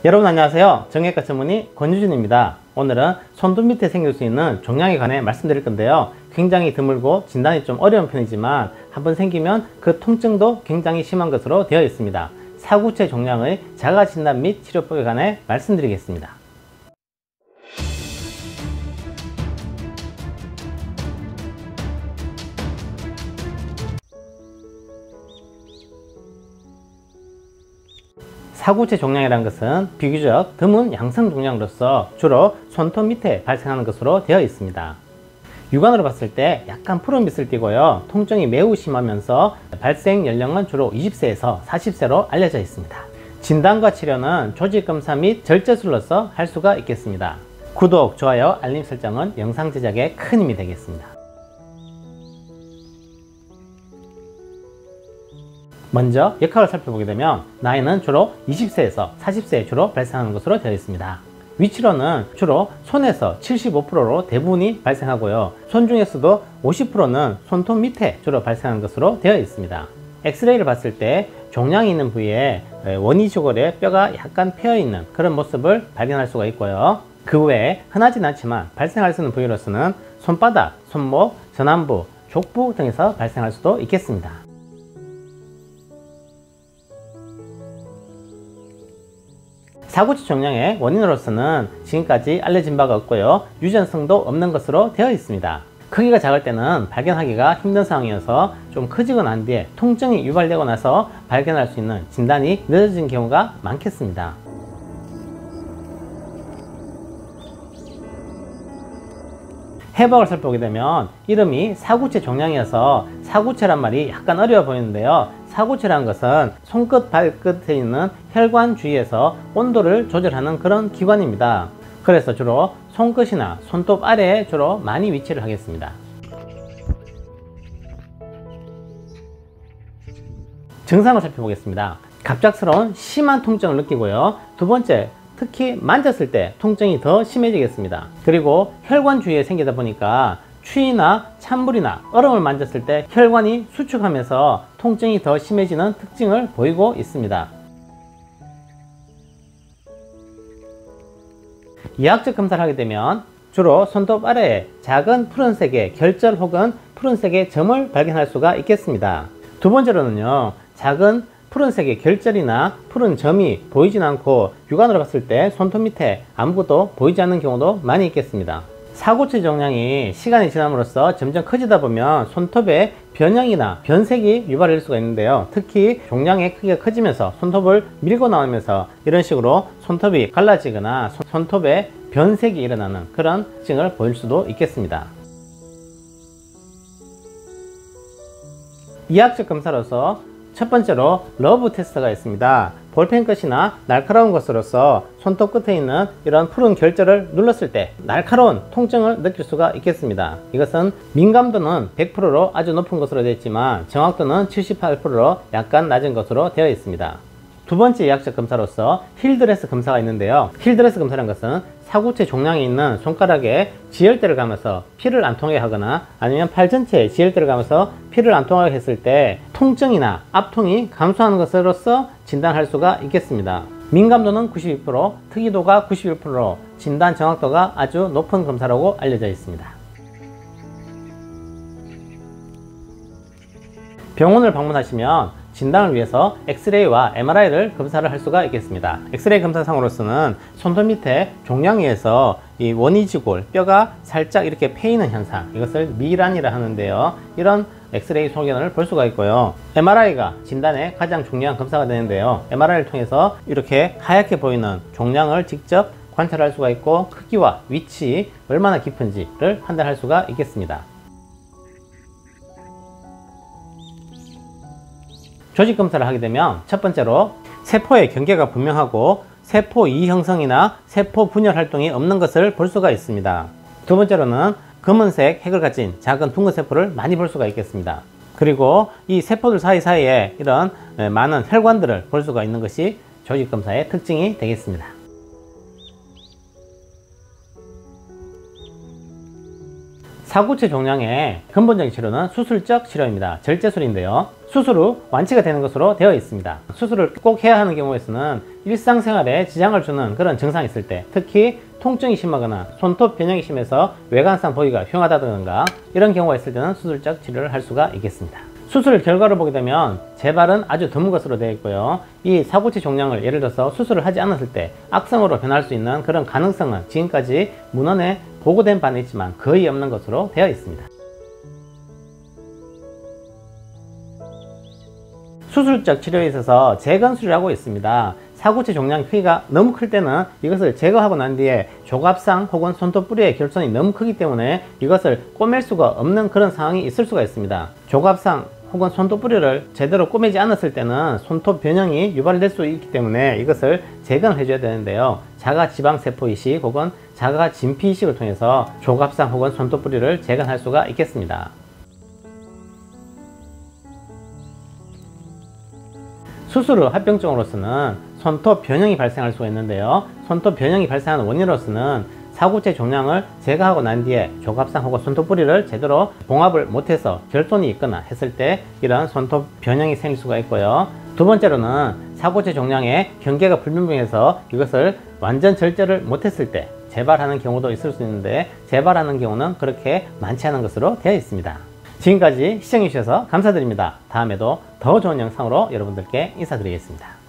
여러분 안녕하세요. 정형외과 전문의 권유진입니다. 오늘은 손톱 밑에 생길 수 있는 종양에 관해 말씀드릴 건데요. 굉장히 드물고 진단이 좀 어려운 편이지만 한번 생기면 그 통증도 굉장히 심한 것으로 되어 있습니다. 사구체 종양의 자가 진단 및 치료법에 관해 말씀드리겠습니다. 사구체 종양이라는 것은 비교적 드문 양성 종양으로서 주로 손톱 밑에 발생하는 것으로 되어 있습니다. 육안으로 봤을 때 약간 푸른 빛을 띠고요. 통증이 매우 심하면서 발생 연령은 주로 20세에서 40세로 알려져 있습니다. 진단과 치료는 조직검사 및 절제술로서 할 수가 있겠습니다. 구독, 좋아요, 알림 설정은 영상 제작에 큰 힘이 되겠습니다. 먼저 역학을 살펴보게 되면 나이는 주로 20세에서 40세에 주로 발생하는 것으로 되어 있습니다. 위치로는 주로 손에서 75%로 대부분이 발생하고요. 손 중에서도 50%는 손톱 밑에 주로 발생하는 것으로 되어 있습니다. 엑스레이를 봤을 때 종양이 있는 부위에 원위주골에 뼈가 약간 패여 있는 그런 모습을 발견할 수가 있고요. 그 외에 흔하진 않지만 발생할 수 있는 부위로서는 손바닥, 손목, 전완부, 족부 등에서 발생할 수도 있겠습니다. 사구체 종양의 원인으로서는 지금까지 알려진 바가 없고요. 유전성도 없는 것으로 되어 있습니다. 크기가 작을 때는 발견하기가 힘든 상황이어서 좀 커지고 난 뒤에 통증이 유발되고 나서 발견할 수 있는 진단이 늦어진 경우가 많겠습니다. 해부학을 살펴보게 되면 이름이 사구체 종양이어서 사구체란 말이 약간 어려워 보이는데요. 사구체라는 것은 손끝, 발끝에 있는 혈관 주위에서 온도를 조절하는 그런 기관입니다. 그래서 주로 손끝이나 손톱 아래에 주로 많이 위치를 하겠습니다. 증상을 살펴보겠습니다. 갑작스러운 심한 통증을 느끼고요. 두 번째, 특히 만졌을 때 통증이 더 심해지겠습니다. 그리고 혈관 주위에 생기다 보니까 추위나 찬물이나 얼음을 만졌을 때 혈관이 수축하면서 통증이 더 심해지는 특징을 보이고 있습니다. 이학적 검사를 하게 되면 주로 손톱 아래에 작은 푸른색의 결절 혹은 푸른색의 점을 발견할 수가 있겠습니다. 두 번째로는요, 작은 푸른색의 결절이나 푸른 점이 보이진 않고 육안으로 봤을 때 손톱 밑에 아무것도 보이지 않는 경우도 많이 있겠습니다. 사구체 종양이 시간이 지남으로써 점점 커지다 보면 손톱에 변형이나 변색이 유발될 수가 있는데요. 특히 종양의 크기가 커지면서 손톱을 밀고 나오면서 이런 식으로 손톱이 갈라지거나 손톱에 변색이 일어나는 그런 특징을 보일 수도 있겠습니다. 이학적 검사로서 첫 번째로 러브 테스트가 있습니다. 볼펜 끝이나 날카로운 것으로서 손톱 끝에 있는 이런 푸른 결절을 눌렀을 때 날카로운 통증을 느낄 수가 있겠습니다. 이것은 민감도는 100%로 아주 높은 것으로 되어 있지만 정확도는 78%로 약간 낮은 것으로 되어 있습니다. 두 번째 이학적 검사로서 힐드레스 검사가 있는데요. 힐드레스 검사라는 것은 사구체 종양이 있는 손가락에 지혈대를 감아서 피를 안 통하게 하거나 아니면 팔 전체에 지혈대를 감아서 피를 안 통하게 했을 때 통증이나 압통이 감소하는 것으로서 진단할 수가 있겠습니다. 민감도는 92%, 특이도가 91%로 진단 정확도가 아주 높은 검사라고 알려져 있습니다. 병원을 방문하시면 진단을 위해서 엑스레이와 MRI를 검사를 할 수가 있겠습니다. 엑스레이 검사상으로서는 손톱 밑에 종양위에서 이 원위지골 뼈가 살짝 이렇게 패이는 현상, 이것을 미란이라 하는데요. 이런 엑스레이 소견을 볼 수가 있고요. MRI가 진단의 가장 중요한 검사가 되는데요. MRI를 통해서 이렇게 하얗게 보이는 종양을 직접 관찰할 수가 있고 크기와 위치, 얼마나 깊은지를 판단할 수가 있겠습니다. 조직 검사를 하게 되면 첫 번째로 세포의 경계가 분명하고 세포 이형성이나 세포 분열 활동이 없는 것을 볼 수가 있습니다. 두 번째로는 검은색 핵을 가진 작은 둥근 세포를 많이 볼 수가 있겠습니다. 그리고 이 세포들 사이사이에 이런 많은 혈관들을 볼 수가 있는 것이 조직 검사의 특징이 되겠습니다. 사구체 종양의 근본적인 치료는 수술적 치료입니다. 절제술인데요. 수술 후 완치가 되는 것으로 되어 있습니다. 수술을 꼭 해야 하는 경우에서는 일상생활에 지장을 주는 그런 증상이 있을 때, 특히 통증이 심하거나 손톱 변형이 심해서 외관상 보기가 흉하다든가 이런 경우가 있을 때는 수술적 치료를 할 수가 있겠습니다. 수술 결과를 보게 되면 재발은 아주 드문 것으로 되어 있고요. 이 사고치 종양을 예를 들어서 수술을 하지 않았을 때 악성으로 변할 수 있는 그런 가능성은 지금까지 문헌에 보고된 바는 있지만 거의 없는 것으로 되어 있습니다. 수술적 치료에 있어서 재건술이라고 있습니다. 사고치 종양 크기가 너무 클 때는 이것을 제거하고 난 뒤에 조갑상 혹은 손톱 뿌리의 결손이 너무 크기 때문에 이것을 꼬맬 수가 없는 그런 상황이 있을 수가 있습니다. 조갑상 혹은 손톱 뿌리를 제대로 꼬매지 않았을 때는 손톱 변형이 유발될 수 있기 때문에 이것을 재건을 해줘야 되는데요. 자가지방세포 이식 혹은 자가진피 이식을 통해서 조갑상 혹은 손톱 뿌리를 재건할 수가 있겠습니다. 수술 후 합병증으로서는 손톱 변형이 발생할 수가 있는데요. 손톱 변형이 발생하는 원인으로서는 사구체 종양을 제거하고 난 뒤에 조갑상 혹은 손톱 뿌리를 제대로 봉합을 못해서 결손이 있거나 했을 때 이런 손톱 변형이 생길 수가 있고요. 두 번째로는 사구체 종양의 경계가 불분명해서 이것을 완전 절제를 못했을 때 재발하는 경우도 있을 수 있는데 재발하는 경우는 그렇게 많지 않은 것으로 되어 있습니다. 지금까지 시청해 주셔서 감사드립니다. 다음에도 더 좋은 영상으로 여러분들께 인사드리겠습니다.